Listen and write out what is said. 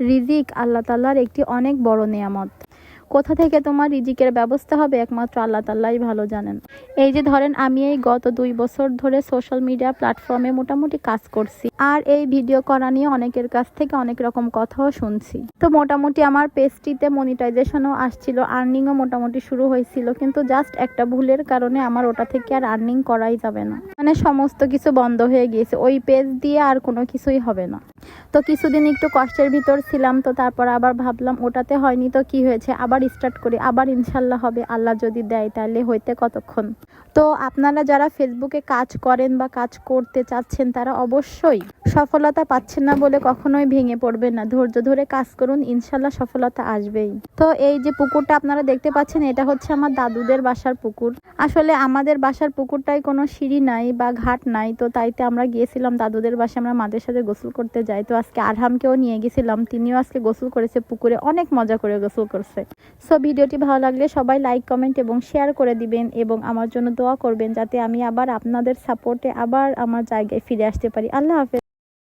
রিজিক আল্লাহ তাআলার একটি অনেক বড় নেয়ামত। কোথা থেকে তোমার রিজিকের ব্যবস্থা হবে একমাত্র আল্লাহ তাআলাই ভালো জানেন। এই যে ধরেন আমি এই গত 2 বছর ধরে সোশ্যাল মিডিয়া প্ল্যাটফর্মে মোটামুটি কাজ করছি, আর এই ভিডিও করা নিয়ে অনেকের কাছ থেকে অনেক রকম কথাও শুনছি। তো মোটামুটি আমার পেজটিতে মনিটাইজেশনও আসছিল, আর্নিংও মোটামুটি শুরু হয়েছিল, কিন্তু জাস্ট একটা ভুলের কারণে আমার ওটা থেকে আর আর্নিং করাই যাবে না, মানে সমস্ত কিছু বন্ধ হয়ে গিয়েছে, ওই পেজ দিয়ে আর কোনো কিছুই হবে না। তো কিছুদিন একটু কষ্টের ভিতর ছিলাম, তো তারপর আবার ভাবলাম ওটাতে হয়নি তো কি হয়েছে, আবার স্টার্ট করি, আবার ইনশাল্লাহ হবে, আল্লাহ যদি দেয় তাহলে হইতে কতক্ষণ। তো আপনারা যারা ফেসবুকে কাজ করেন বা কাজ করতে চাচ্ছেন তারা অবশ্যই সফলতা পাচ্ছেন না বলে কখনোই ভেঙে পড়বেন না, ধৈর্য ধরে কাজ করুন, ইনশাল্লাহ সফলতা আসবেই। তো এই যে পুকুরটা আপনারা দেখতে পাচ্ছেন, এটা হচ্ছে আমার দাদুদের বাসার পুকুর। আসলে আমাদের বাসার পুকুরটায় কোনো সিঁড়ি নাই বা ঘাট নাই, তো তাইতে আমরা গিয়েছিলাম দাদুদের বাসায়, আমরা মাদের সাথে গোসল করতে যাই। তো আজকে আরহামকেও নিয়ে গেছিলাম, তিনিও আজকে গোসল করেছে পুকুরে, অনেক মজা করে গোসল করছে। সো ভিডিওটি ভালো লাগলে সবাই লাইক কমেন্ট এবং শেয়ার করে দিবেন এবং আমার জন্য দোয়া করবেন যাতে আমি আবার আপনাদের সাপোর্টে আবার আমার জায়গায় ফিরে আসতে পারি। আল্লাহ হাফেজ।